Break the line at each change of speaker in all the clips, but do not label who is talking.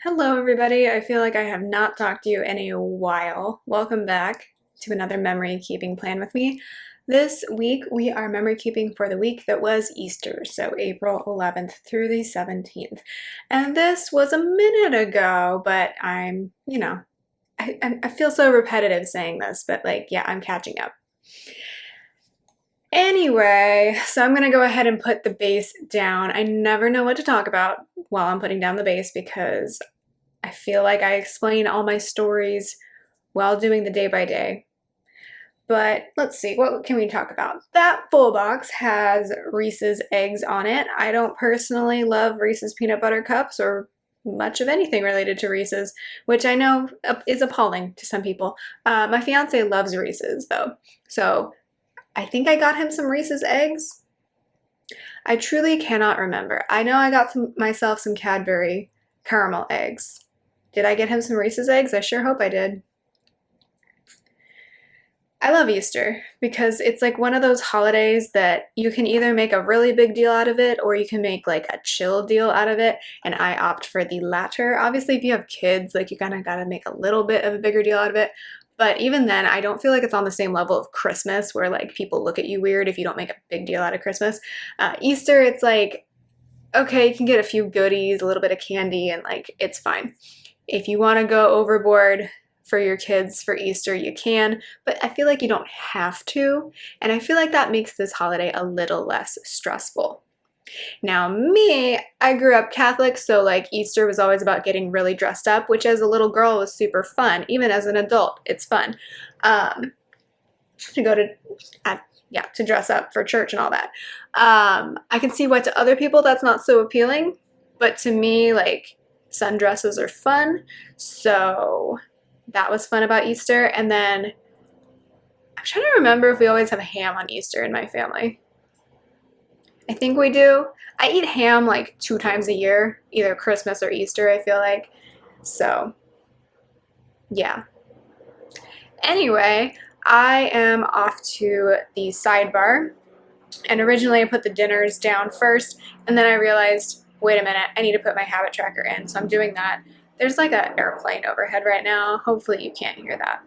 Hello, everybody. I feel like I have not talked to you in a while. Welcome back to another memory keeping plan with me. This week, we are memory keeping for the week that was Easter, so April 11th through the 17th. And this was a minute ago, but I feel so repetitive saying this, but yeah, I'm catching up. Anyway, so I'm gonna go ahead and put the base down. I never know what to talk about while I'm putting down the base because I feel like I explain all my stories while doing the day by day. But let's see, what can we talk about? That full box has Reese's eggs on it. I don't personally love Reese's peanut butter cups or much of anything related to Reese's, which I know is appalling to some people. My fiance loves Reese's though, so I think I got him some Reese's eggs. I truly cannot remember. I know I got myself some Cadbury caramel eggs. Did I get him some Reese's eggs? I sure hope I did. I love Easter because it's like one of those holidays that you can either make a really big deal out of it or you can make like a chill deal out of it, and I opt for the latter. Obviously, if you have kids, like you kind of got to make a little bit of a bigger deal out of it, but even then, I don't feel like it's on the same level of Christmas where like people look at you weird if you don't make a big deal out of Christmas. Easter, it's like, okay, you can get a few goodies, a little bit of candy, and like it's fine. If you want to go overboard for your kids for Easter, you can, but I feel like you don't have to, and I feel like that makes this holiday a little less stressful. Now, me, I grew up Catholic, so like Easter was always about getting really dressed up, which as a little girl was super fun. Even as an adult, it's fun to go to dress up for church and all that. I can see why to other people that's not so appealing, but to me, like, sundresses are fun, so that was fun about Easter. And then I'm trying to remember if we always have ham on Easter in my family. I think we do. I eat ham like 2 times a year, either Christmas or Easter, I feel like. So, yeah. Anyway, I am off to the sidebar. And originally I put the dinners down first, and then I realized, wait a minute, I need to put my habit tracker in. So I'm doing that. There's like an airplane overhead right now. Hopefully you can't hear that.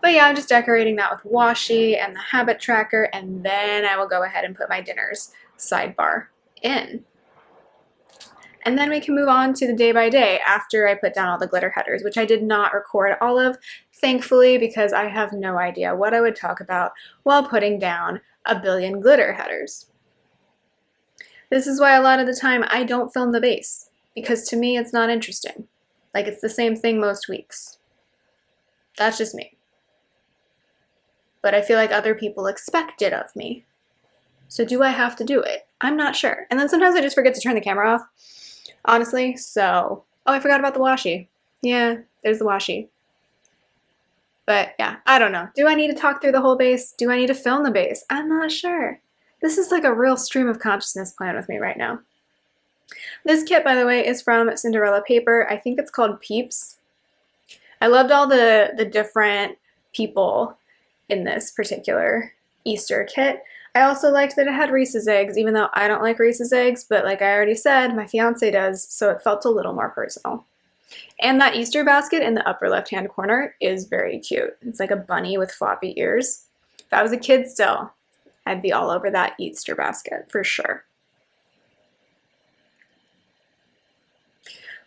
But yeah, I'm just decorating that with washi and the habit tracker, and then I will go ahead and put my dinners sidebar in. And then we can move on to the day by day after I put down all the glitter headers, which I did not record all of, thankfully, because I have no idea what I would talk about while putting down a billion glitter headers. This is why a lot of the time I don't film the base, because to me it's not interesting. Like, it's the same thing most weeks. That's just me. But I feel like other people expect it of me. So do I have to do it? I'm not sure. And then sometimes I just forget to turn the camera off, honestly. So, oh, I forgot about the washi. Yeah, there's the washi. But yeah, I don't know. Do I need to talk through the whole base? Do I need to film the base? I'm not sure. This is like a real stream of consciousness plan with me right now. This kit, by the way, is from Cinderella paper. I think it's called Peeps. I loved all the different people in this particular Easter kit. I also liked that it had Reese's eggs, even though I don't like Reese's eggs, but like I already said, my fiance does, so it felt a little more personal. And that Easter basket in the upper left-hand corner is very cute. It's like a bunny with floppy ears. If I was a kid still, I'd be all over that Easter basket for sure.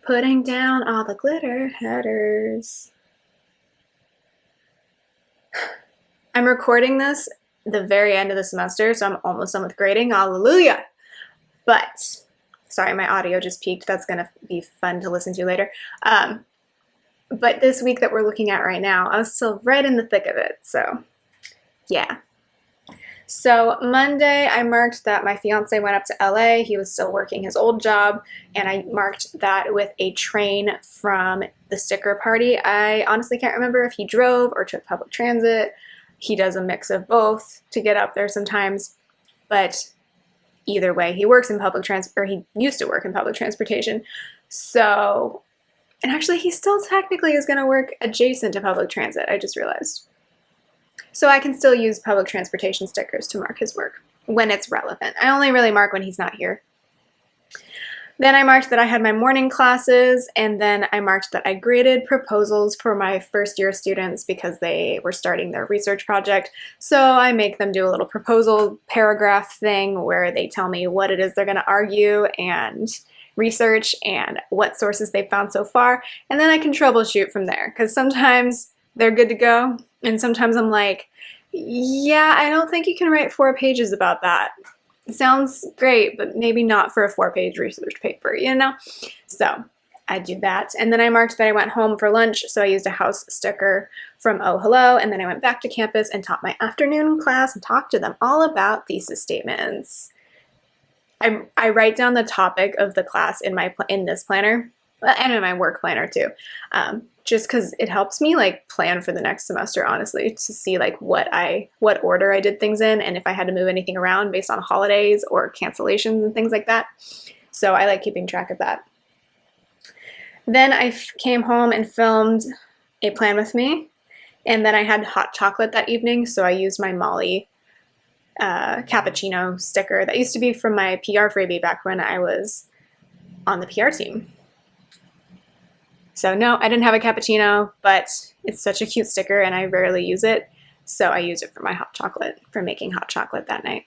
Putting down all the glitter headers. I'm recording this the very end of the semester, so I'm almost done with grading. Hallelujah! But, sorry, my audio just peaked. That's going to be fun to listen to later. But this week that we're looking at right now, I was still right in the thick of it, so yeah. So Monday, I marked that my fiance went up to LA. He was still working his old job, and I marked that with a train from the sticker party. I honestly can't remember if he drove or took public transit. He does a mix of both to get up there sometimes, but either way, he works in public transport, or he used to work in public transportation. So, and actually he still technically is going to work adjacent to public transit, I just realized. So I can still use public transportation stickers to mark his work when it's relevant. I only really mark when he's not here. Then I marked that I had my morning classes, and then I marked that I graded proposals for my first year students because they were starting their research project. So I make them do a little proposal paragraph thing where they tell me what it is they're going to argue and research and what sources they've found so far, and then I can troubleshoot from there because sometimes they're good to go, and sometimes I'm like, yeah, I don't think you can write 4 pages about that. It sounds great, but maybe not for a 4-page research paper, you know? So I do that. And then I marked that I went home for lunch, so I used a house sticker from Oh Hello, and then I went back to campus and taught my afternoon class and talked to them all about thesis statements. I write down the topic of the class in this planner, and in my work planner too, just because it helps me like plan for the next semester, honestly, to see like what order I did things in and if I had to move anything around based on holidays or cancellations and things like that. So I like keeping track of that. Then I came home and filmed a plan with me, and then I had hot chocolate that evening, so I used my Molly cappuccino sticker that used to be from my PR freebie back when I was on the PR team. So no, I didn't have a cappuccino, but it's such a cute sticker and I rarely use it, so I used it for my hot chocolate, for making hot chocolate that night.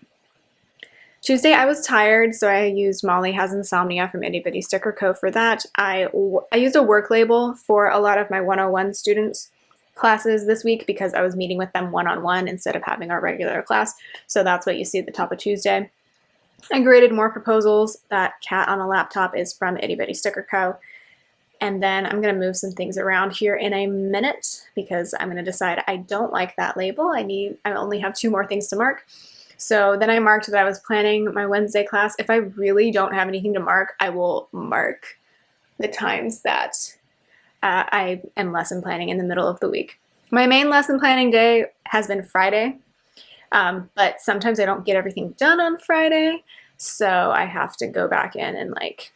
Tuesday I was tired, so I used Molly Has Insomnia from Itty Bitty Sticker Co. for that. I used a work label for a lot of my 101 students classes this week because I was meeting with them one-on-one instead of having our regular class, so that's what you see at the top of Tuesday. I graded more proposals. That cat on a laptop is from Itty Bitty Sticker Co. And then I'm going to move some things around here in a minute because I'm going to decide I don't like that label. I only have 2 more things to mark. So then I marked that I was planning my Wednesday class. If I really don't have anything to mark, I will mark the times that I am lesson planning in the middle of the week. My main lesson planning day has been Friday, but sometimes I don't get everything done on Friday, so I have to go back in and like,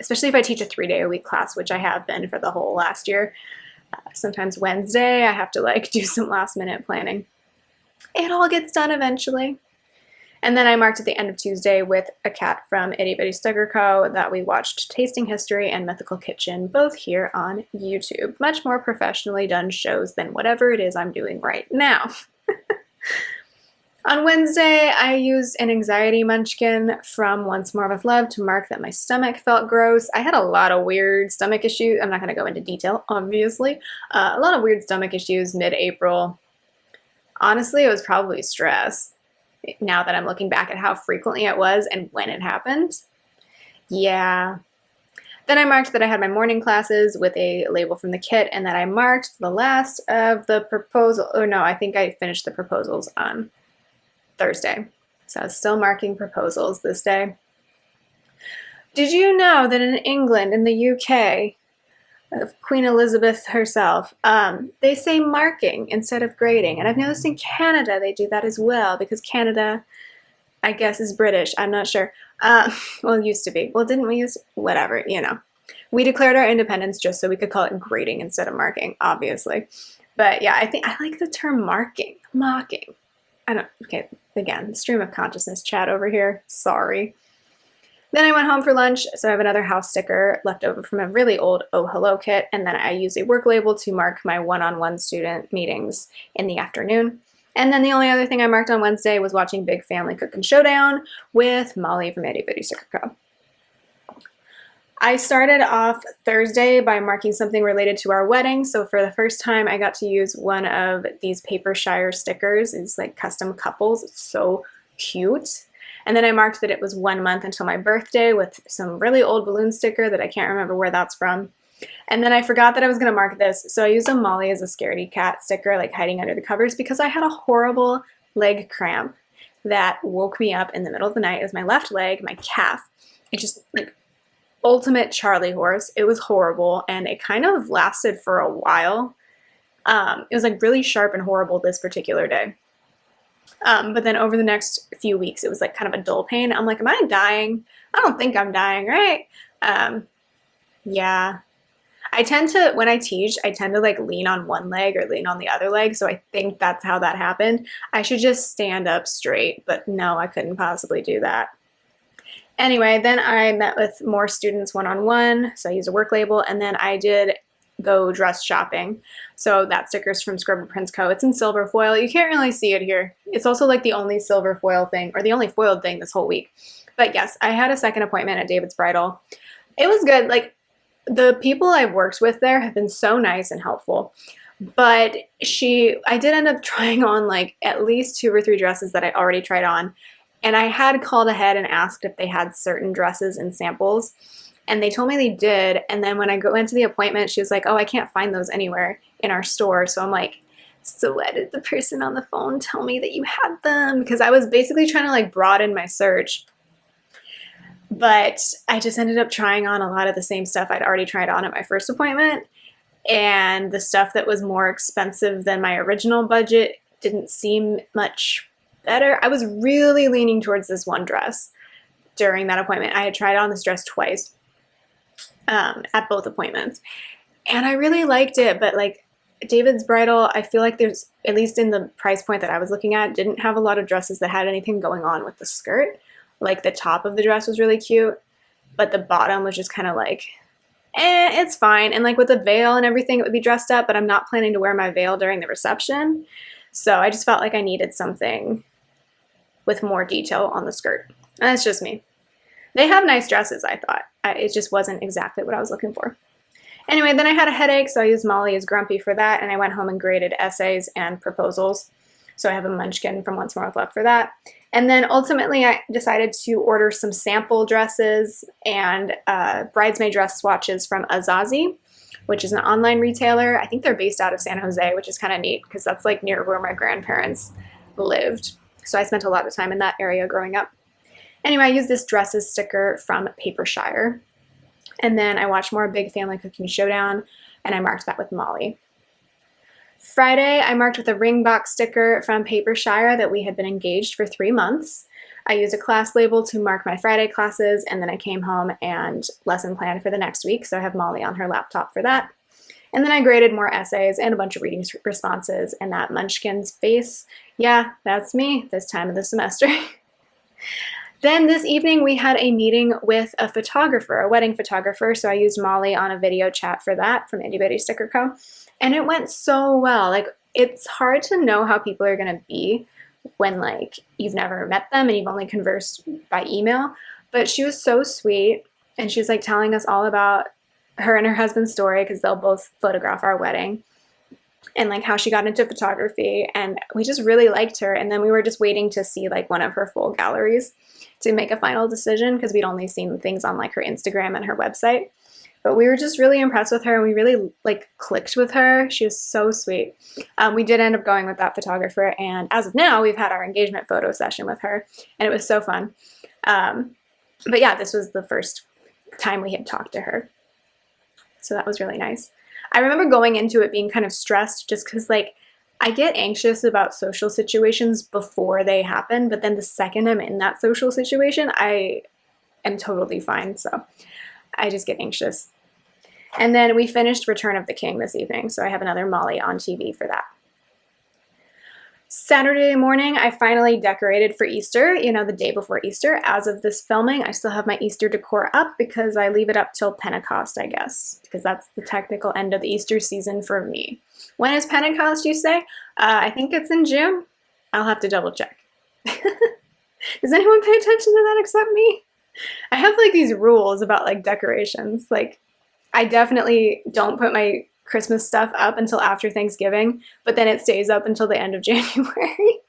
especially if I teach a 3-day-a-week class, which I have been for the whole last year, sometimes Wednesday I have to like do some last minute planning. It all gets done eventually. And then I marked at the end of Tuesday with a cat from Itty Bitty Sticker Co. that we watched Tasting History and Mythical Kitchen, both here on YouTube. Much more professionally done shows than whatever it is I'm doing right now. On Wednesday, I used an anxiety munchkin from Once More With Love to mark that my stomach felt gross. I had a lot of weird stomach issues. I'm not going to go into detail, obviously. A lot of weird stomach issues mid-April. Honestly, it was probably stress, now that I'm looking back at how frequently it was and when it happened. Yeah. Then I marked that I had my morning classes with a label from the kit, and that I marked the last of the proposal. Oh no, I think I finished the proposals on Thursday. So I was still marking proposals this day. Did you know that in England, in the UK, Queen Elizabeth herself, they say marking instead of grading. And I've noticed in Canada they do that as well, because Canada, I guess, is British. I'm not sure. Well, it used to be. Well, didn't we use, whatever, you know. We declared our independence just so we could call it grading instead of marking, obviously. But yeah, I think I like the term marking, mocking. I don't, okay, again, stream of consciousness chat over here. Sorry. Then I went home for lunch, so I have another house sticker left over from a really old Oh Hello kit, and then I use a work label to mark my one-on-one student meetings in the afternoon. And then the only other thing I marked on Wednesday was watching Big Family Cookin' Showdown with Molly from Itty Bitty Sticker Co. I started off Thursday by marking something related to our wedding, so for the first time I got to use one of these Paper Shire stickers. It's like custom couples. It's so cute. And then I marked that it was 1 month until my birthday with some really old balloon sticker that I can't remember where that's from. And then I forgot that I was going to mark this, so I used a Molly as a scaredy cat sticker, like hiding under the covers, because I had a horrible leg cramp that woke me up in the middle of the night. It was my left leg, my calf. It just, like, ultimate Charlie horse. It was horrible, and it kind of lasted for a while. It was like really sharp and horrible this particular day. But then over the next few weeks, it was like kind of a dull pain. I'm like, am I dying? I don't think I'm dying, right? Yeah. I tend to, when I teach, I tend to like lean on one leg or lean on the other leg. So I think that's how that happened. I should just stand up straight, but no, I couldn't possibly do that. Anyway, then I met with more students one-on-one, so I used a work label, and then I did go dress shopping. So that sticker's from Scribble Prints Co. It's in silver foil. You can't really see it here. It's also like the only silver foil thing, or the only foiled thing this whole week. But yes, I had a second appointment at David's Bridal. It was good. Like, the people I've worked with there have been so nice and helpful. But I did end up trying on like at least 2 or 3 dresses that I already tried on. And I had called ahead and asked if they had certain dresses in samples. And they told me they did. And then when I went to the appointment, she was like, oh, I can't find those anywhere in our store. So I'm like, so why did the person on the phone tell me that you had them? Because I was basically trying to like broaden my search. But I just ended up trying on a lot of the same stuff I'd already tried on at my first appointment. And the stuff that was more expensive than my original budget didn't seem much better. I was really leaning towards this one dress during that appointment. I had tried on this dress twice at both appointments. And I really liked it, but like David's Bridal, I feel like there's, at least in the price point that I was looking at, didn't have a lot of dresses that had anything going on with the skirt. Like the top of the dress was really cute, but the bottom was just kind of like, it's fine. And like with the veil and everything, it would be dressed up, but I'm not planning to wear my veil during the reception. So I just felt like I needed something with more detail on the skirt. And that's just me. They have nice dresses, I thought. It just wasn't exactly what I was looking for. Anyway, then I had a headache, so I used Molly as Grumpy for that, and I went home and graded essays and proposals. So I have a munchkin from Once More with Love for that. And then ultimately I decided to order some sample dresses and bridesmaid dress swatches from Azazi, which is an online retailer. I think they're based out of San Jose, which is kind of neat because that's like near where my grandparents lived. So I spent a lot of time in that area growing up. Anyway, I used this dresses sticker from Papershire. And then I watched more Big Family Cooking Showdown, and I marked that with Molly. Friday, I marked with a ring box sticker from Papershire that we had been engaged for 3 months. I used a class label to mark my Friday classes, and then I came home and lesson planned for the next week, so I have Molly on her laptop for that. And then I graded more essays and a bunch of reading responses, and that munchkin's face, yeah, that's me this time of the semester. Then this evening we had a meeting with a photographer, a wedding photographer, so I used Molly on a video chat for that from Itty Bitty Sticker Co. And it went so well. Like, it's hard to know how people are going to be when like you've never met them and you've only conversed by email. But she was so sweet, and she was like telling us all about her and her husband's story because they'll both photograph our wedding, and like how she got into photography, and we just really liked her. And then we were just waiting to see like one of her full galleries to make a final decision because we'd only seen things on like her Instagram and her website. But we were just really impressed with her, and we really like clicked with her. She was so sweet. We did end up going with that photographer, and as of now, we've had our engagement photo session with her, and it was so fun. But yeah, this was the first time we had talked to her. So that was really nice. I remember going into it being kind of stressed just because like I get anxious about social situations before they happen, but then the second I'm in that social situation, I am totally fine. So I just get anxious. And then we finished Return of the King this evening, so I have another Molly on TV for that. Saturday morning, I finally decorated for Easter, you know, the day before Easter. As of this filming, I still have my Easter decor up because I leave it up till Pentecost, I guess, because that's the technical end of the Easter season for me. When is Pentecost, you say? I think it's in June. I'll have to double check. Does anyone pay attention to that except me? I have like these rules about like decorations. Like, I definitely don't put my Christmas stuff up until after Thanksgiving, but then it stays up until the end of January.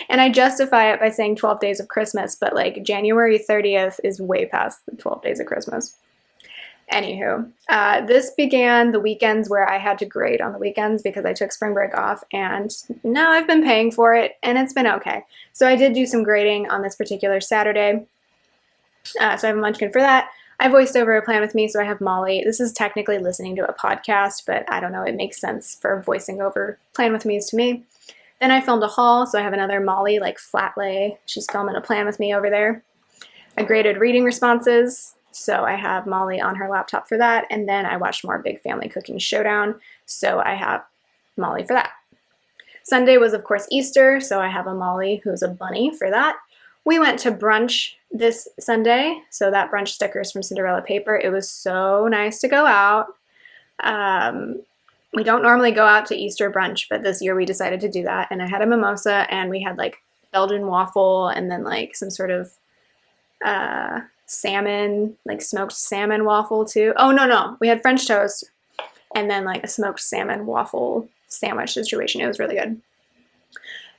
And I justify it by saying 12 days of Christmas, but like January 30th is way past the 12 days of Christmas. Anywho, this began the weekends where I had to grade on the weekends because I took spring break off, and now I've been paying for it, and it's been okay. So I did do some grading on this particular Saturday. So I have a munchkin for that. I voiced over a plan with me, so I have Molly. This is technically listening to a podcast, but I don't know, it makes sense for voicing over plan with me's to me. Then I filmed a haul, so I have another Molly, like flat lay. She's filming a plan with me over there. I graded reading responses, so I have Molly on her laptop for that. And then I watched more Big Family Cooking Showdown, so I have Molly for that. Sunday was, of course, Easter, so I have a Molly who's a bunny for that. We went to brunch this Sunday, so that brunch sticker is from Cinderella paper. It was so nice to go out. We don't normally go out to Easter brunch, but this year we decided to do that. And I had a mimosa, and we had like Belgian waffle, and then like some sort of salmon, like smoked salmon waffle too. Oh, no, we had French toast and then like a smoked salmon waffle sandwich situation. It was really good.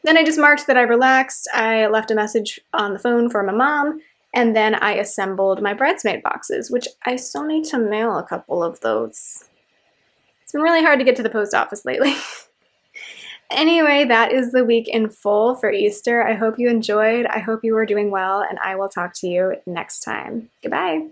Then I just marked that I relaxed. I left a message on the phone for my mom, and then I assembled my bridesmaid boxes, which I still need to mail a couple of those. It's been really hard to get to the post office lately. Anyway, that is the week in full for Easter. I hope you enjoyed. I hope you are doing well, and I will talk to you next time. Goodbye.